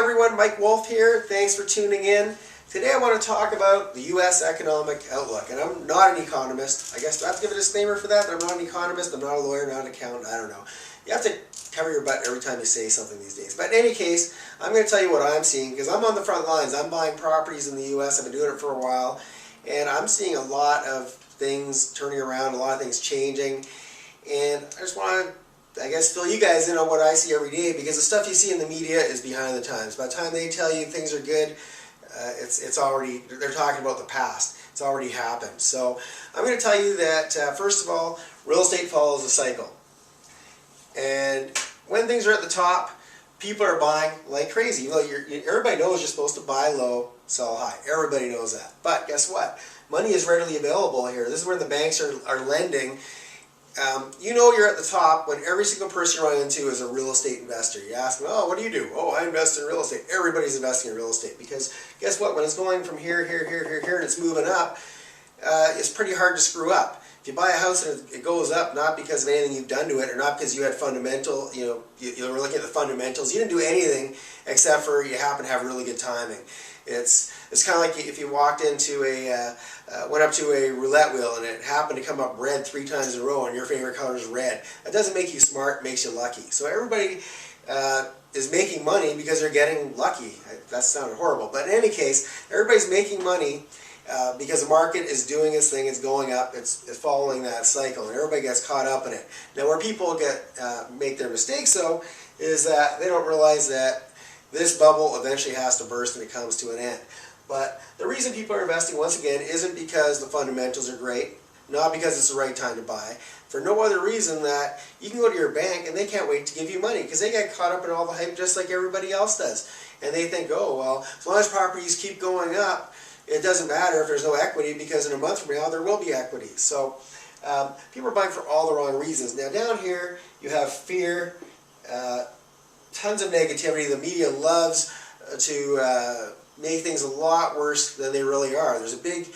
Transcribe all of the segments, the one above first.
everyone, Mike Wolf here. Thanks for tuning in. Today I want to talk about the U.S. economic outlook. And I'm not an economist. I guess I have to give a disclaimer for that. I'm not an economist, I'm not a lawyer, not an accountant, I don't know. You have to cover your butt every time you say something these days. But in any case, I'm going to tell you what I'm seeing because I'm on the front lines. I'm buying properties in the U.S. I've been doing it for a while. And I'm seeing a lot of things turning around, a lot of things changing. And I just want to fill you guys in on what I see every day, because the stuff you see in the media is behind the times. By the time they tell you things are good, it's already, they're talking about the past. It's already happened. So I'm going to tell you that, first of all, real estate follows a cycle. And when things are at the top, people are buying like crazy. You know, everybody knows you're supposed to buy low, sell high. Everybody knows that. But guess what? Money is readily available here. This is where the banks are lending. You know you're at the top when every single person you run into is a real estate investor. You ask them, oh, what do you do? Oh, I invest in real estate. Everybody's investing in real estate, because guess what? When it's going from here, and it's moving up, it's pretty hard to screw up. If you buy a house and it goes up, not because of anything you've done to it, or not because you had fundamental, you were looking at the fundamentals. You didn't do anything except for you happen to have really good timing. It's kind of like if you walked into went up to a roulette wheel and it happened to come up red 3 times in a row and your favorite color is red. That doesn't make you smart, it makes you lucky. So everybody is making money because they're getting lucky. That sounded horrible, but in any case, everybody's making money because the market is doing its thing, it's going up, it's following that cycle, and everybody gets caught up in it. Now where people make their mistakes though, is that they don't realize that this bubble eventually has to burst and it comes to an end. But the reason people are investing, once again, isn't because the fundamentals are great, not because it's the right time to buy, for no other reason that you can go to your bank and they can't wait to give you money because they get caught up in all the hype just like everybody else does. And they think, oh, well, as long as properties keep going up, it doesn't matter if there's no equity, because in a month from now there will be equity. So people are buying for all the wrong reasons. Now down here you have fear, tons of negativity. The media loves to make things a lot worse than they really are. There's a big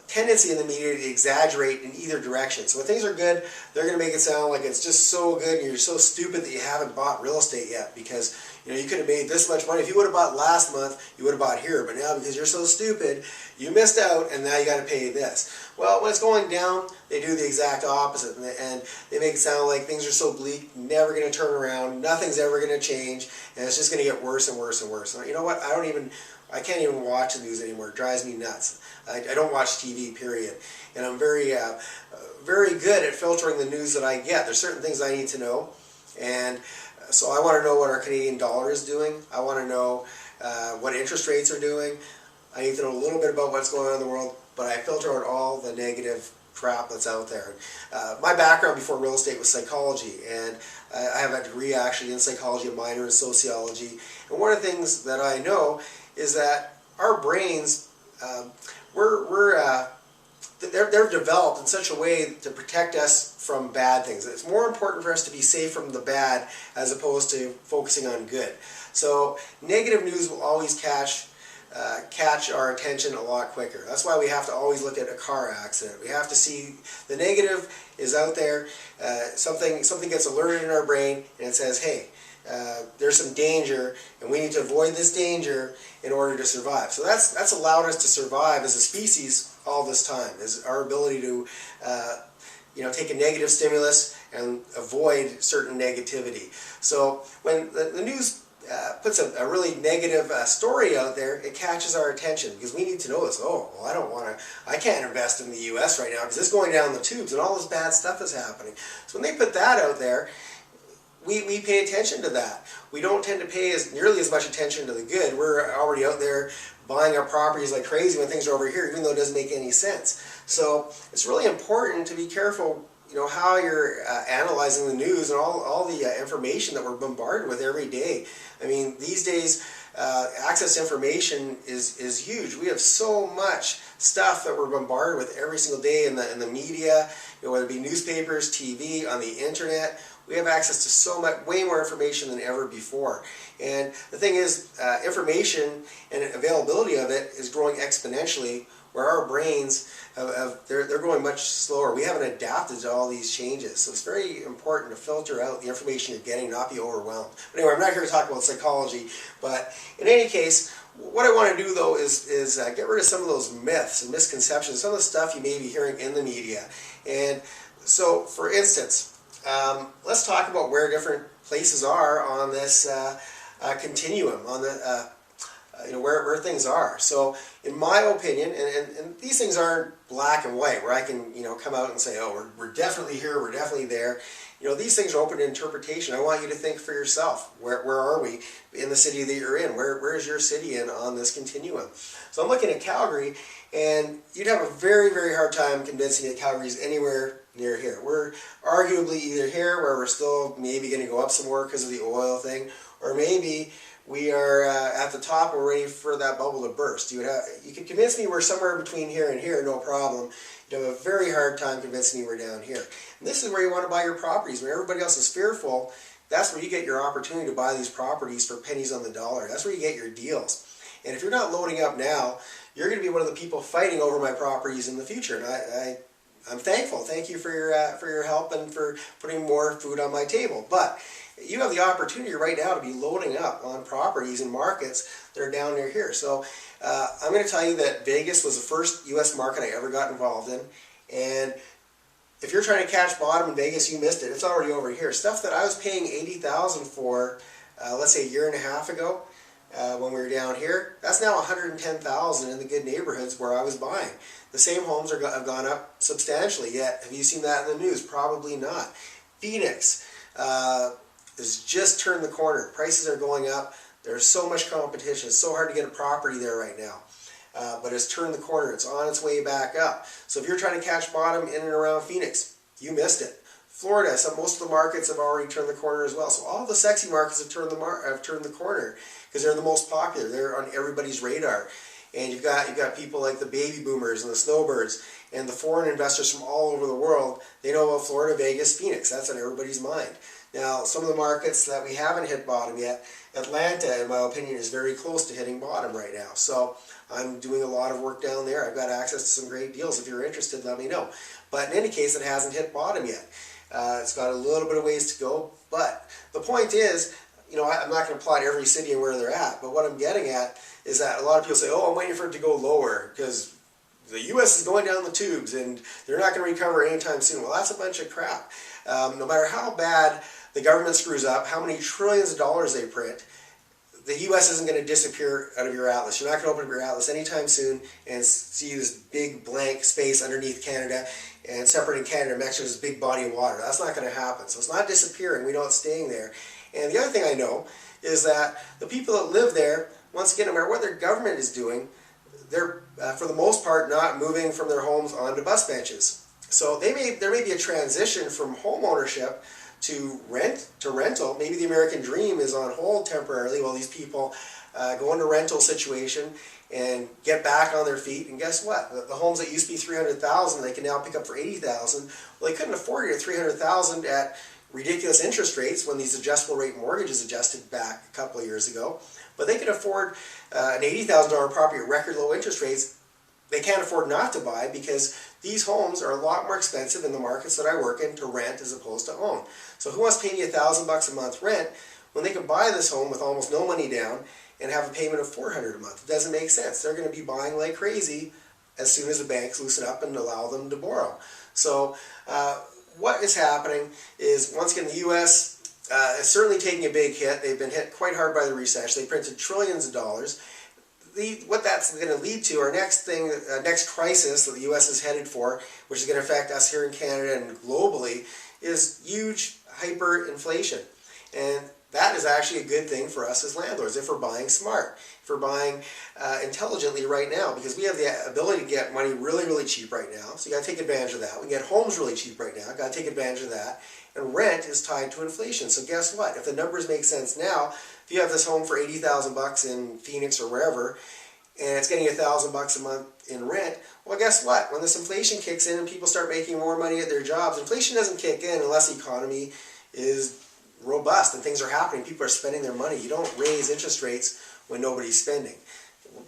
tendency in the media to exaggerate in either direction. So when things are good, they're going to make it sound like it's just so good and you're so stupid that you haven't bought real estate yet, because you could have made this much money. If you would have bought last month, you would have bought here. But now, because you're so stupid, you missed out, and now you got to pay this. Well, when it's going down, they do the exact opposite, and they make it sound like things are so bleak, never going to turn around, nothing's ever going to change, and it's just going to get worse and worse and worse. And you know what? I can't even watch the news anymore. It drives me nuts. I don't watch TV, period. And I'm very good at filtering the news that I get. There's certain things I need to know, and so I want to know what our Canadian dollar is doing. I want to know what interest rates are doing. I need to know a little bit about what's going on in the world, but I filter out all the negative crap that's out there. My background before real estate was psychology, and I have a degree actually in psychology, a minor in sociology. And one of the things that I know is that our brains, they're developed in such a way to protect us from bad things. It's more important for us to be safe from the bad as opposed to focusing on good. So negative news will always catch our attention a lot quicker. That's why we have to always look at a car accident. We have to see the negative is out there. Something gets alerted in our brain and it says, hey, there's some danger and we need to avoid this danger in order to survive. So that's allowed us to survive as a species all this time, is our ability to take a negative stimulus and avoid certain negativity. So when the news puts a really negative story out there, it catches our attention because we need to know this. Oh, well, I can't invest in the U.S. right now because it's going down the tubes and all this bad stuff is happening. So when they put that out there, we pay attention to that. We don't tend to pay nearly as much attention to the good. We're already out there buying our properties like crazy when things are over here, even though it doesn't make any sense. So it's really important to be careful how you're analyzing the news and all the information that we're bombarded with every day. I mean, these days, access to information is huge. We have so much stuff that we're bombarded with every single day in the media, whether it be newspapers, TV, on the internet. We have access to so much, way more information than ever before. And the thing is, information and availability of it is growing exponentially, where our brains they're going much slower. We haven't adapted to all these changes. So it's very important to filter out the information you're getting, not be overwhelmed. But anyway, I'm not here to talk about psychology, but in any case, what I want to do though is get rid of some of those myths and misconceptions, some of the stuff you may be hearing in the media. And so, for instance, let's talk about where different places are on this continuum, on the where things are. So, in my opinion, and these things aren't black and white, where I can come out and say, oh, we're definitely here, we're definitely there. These things are open to interpretation. I want you to think for yourself. Where are we in the city that you're in? Where is your city in on this continuum? So I'm looking at Calgary, and you'd have a very, very hard time convincing that Calgary's anywhere near here. We're arguably either here, where we're still maybe going to go up some more because of the oil thing, or maybe we are at the top and we're ready for that bubble to burst. You could convince me we're somewhere between here and here, no problem. You'd have a very hard time convincing me we're down here. And this is where you want to buy your properties. When everybody else is fearful, that's where you get your opportunity to buy these properties for pennies on the dollar. That's where you get your deals. And if you're not loading up now, you're going to be one of the people fighting over my properties in the future. And I'm thankful. Thank you for your help and for putting more food on my table. But you have the opportunity right now to be loading up on properties and markets that are down near here. So I'm going to tell you that Vegas was the first U.S. market I ever got involved in. And if you're trying to catch bottom in Vegas, you missed it. It's already over here. Stuff that I was paying $80,000 for, let's say a year and a half ago, when we were down here, that's now $110,000 in the good neighborhoods where I was buying. The same homes have gone up substantially. Yet, have you seen that in the news? Probably not. Phoenix has just turned the corner. Prices are going up. There's so much competition. It's so hard to get a property there right now. But it's turned the corner. It's on its way back up. So if you're trying to catch bottom in and around Phoenix, you missed it. Florida, most of the markets have already turned the corner as well. So all the sexy markets have turned the corner because they're the most popular. They're on everybody's radar. And you've got people like the baby boomers and the snowbirds and the foreign investors from all over the world. They know about Florida, Vegas, Phoenix. That's on everybody's mind. Now, some of the markets that we haven't hit bottom yet, Atlanta, in my opinion, is very close to hitting bottom right now. So I'm doing a lot of work down there. I've got access to some great deals. If you're interested, let me know. But in any case, it hasn't hit bottom yet. It's got a little bit of ways to go. But the point is, I'm not going to plot every city and where they're at. But what I'm getting at is that a lot of people say, oh, I'm waiting for it to go lower because the U.S. is going down the tubes and they're not going to recover anytime soon. Well, that's a bunch of crap. No matter how bad the government screws up, how many trillions of dollars they print, the U.S. isn't going to disappear out of your atlas. You're not going to open up your atlas anytime soon and see this big blank space underneath Canada and separating Canada and Mexico, this big body of water. That's not going to happen. So it's not disappearing. We know it's staying there. And the other thing I know is that the people that live there, once again, no matter what their government is doing, they're, for the most part, not moving from their homes onto bus benches. So there may be a transition from home ownership to rental. Maybe the American dream is on hold temporarily while these people go into rental situation and get back on their feet. And guess what? The homes that used to be $300,000, they can now pick up for $80,000. Well, they couldn't afford it at $300,000 at ridiculous interest rates when these adjustable rate mortgages adjusted back a couple of years ago. But they can afford an $80,000 property at record low interest rates. They can't afford not to buy because these homes are a lot more expensive in the markets that I work in to rent as opposed to own. So who wants to pay me $1,000 a month rent when they can buy this home with almost no money down and have a payment of $400 a month? It doesn't make sense. They're going to be buying like crazy as soon as the banks loosen up and allow them to borrow. So what is happening is, once again, the U.S. Is certainly taking a big hit. They've been hit quite hard by the recession. They printed trillions of dollars. What that's going to lead to, our next crisis that the U.S. is headed for, which is going to affect us here in Canada and globally, is huge hyperinflation. And that is actually a good thing for us as landlords if we're buying smart, if we're buying intelligently right now, because we have the ability to get money really, really cheap right now. So you got to take advantage of that. We can get homes really cheap right now. Got to take advantage of that. And rent is tied to inflation. So guess what? If the numbers make sense now, if you have this home for $80,000 in Phoenix or wherever, and it's getting $1,000 a month in rent, well, guess what? When this inflation kicks in and people start making more money at their jobs, inflation doesn't kick in unless the economy is robust and things are happening. People are spending their money. You don't raise interest rates when nobody's spending.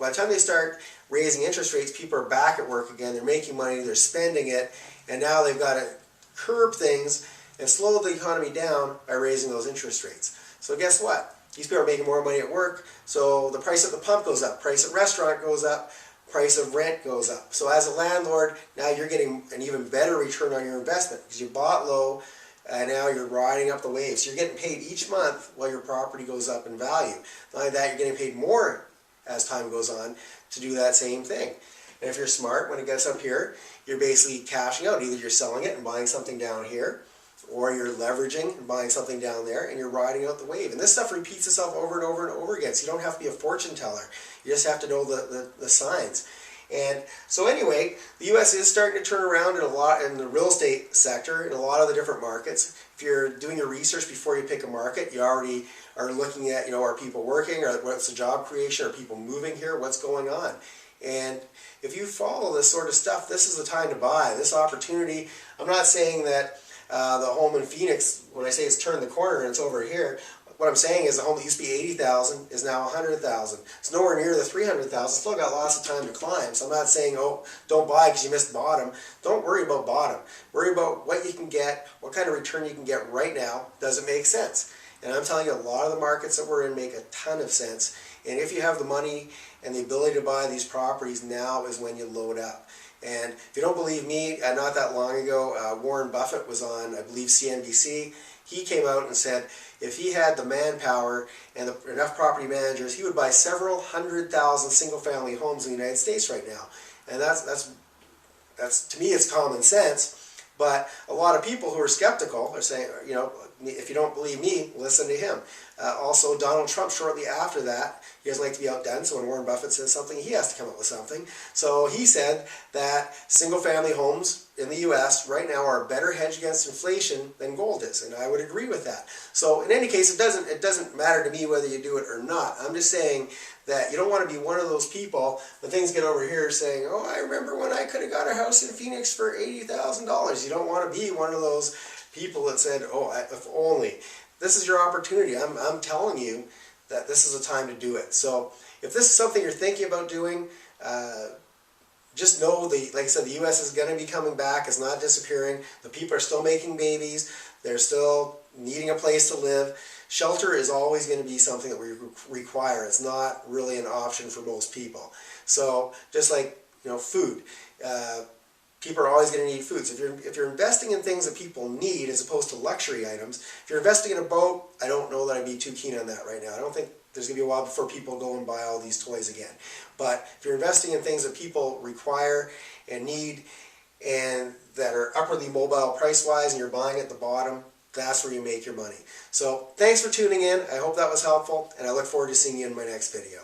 by the time they start raising interest rates, people are back at work again, they're making money, they're spending it, and now they've got to curb things and slow the economy down by raising those interest rates. So guess what? These people are making more money at work, so the price at the pump goes up, price at restaurant goes up, price of rent goes up. So as a landlord, now you're getting an even better return on your investment because you bought low and now you're riding up the waves. So you're getting paid each month while your property goes up in value. Not only that, you're getting paid more as time goes on to do that same thing. And if you're smart, when it gets up here, you're basically cashing out. Either you're selling it and buying something down here, or you're leveraging and buying something down there, and you're riding out the wave. And this stuff repeats itself over and over and over again, so you don't have to be a fortune teller. You just have to know the signs. And so anyway, the U.S. is starting to turn around in the real estate sector, in a lot of the different markets. If you're doing your research before you pick a market, you already are looking at, are people working, or what's the job creation, are people moving here, what's going on? And if you follow this sort of stuff, this is the time to buy. This opportunity, I'm not saying that the home in Phoenix, when I say it's turned the corner and it's over here, what I'm saying is the home that used to be $80,000 is now $100,000. It's nowhere near the $300,000. Still got lots of time to climb. So I'm not saying, oh, don't buy because you missed bottom. Don't worry about bottom. Worry about what you can get, what kind of return you can get right now. Does it make sense? And I'm telling you, a lot of the markets that we're in make a ton of sense. And if you have the money and the ability to buy these properties, now is when you load up. And if you don't believe me, not that long ago, Warren Buffett was on, I believe, CNBC. He came out and said if he had the manpower and enough property managers, he would buy several 100,000 single-family homes in the United States right now. And that's to me, it's common sense. But a lot of people who are skeptical are saying, if you don't believe me, listen to him. Also, Donald Trump, shortly after that, he doesn't like to be outdone, so when Warren Buffett says something, he has to come up with something. So he said that single-family homes in the U.S. right now are a better hedge against inflation than gold is, and I would agree with that. So in any case, it doesn't matter to me whether you do it or not. I'm just saying that you don't want to be one of those people when things get over here saying, oh, I remember when I could have got a house in Phoenix for $80,000. You don't want to be one of those people that said, oh, if only. This is your opportunity. I'm telling you that this is a time to do it. So if this is something you're thinking about doing, just know, like I said, the U.S. is going to be coming back. It's not disappearing. The people are still making babies. They're still needing a place to live. Shelter is always going to be something that we require. It's not really an option for most people. So just like food, people are always going to need food. So if you're investing in things that people need as opposed to luxury items, if you're investing in a boat, I don't know that I'd be too keen on that right now. I don't think there's going to be a while before people go and buy all these toys again. But if you're investing in things that people require and need and that are upwardly mobile price-wise and you're buying at the bottom, that's where you make your money. So thanks for tuning in. I hope that was helpful, and I look forward to seeing you in my next video.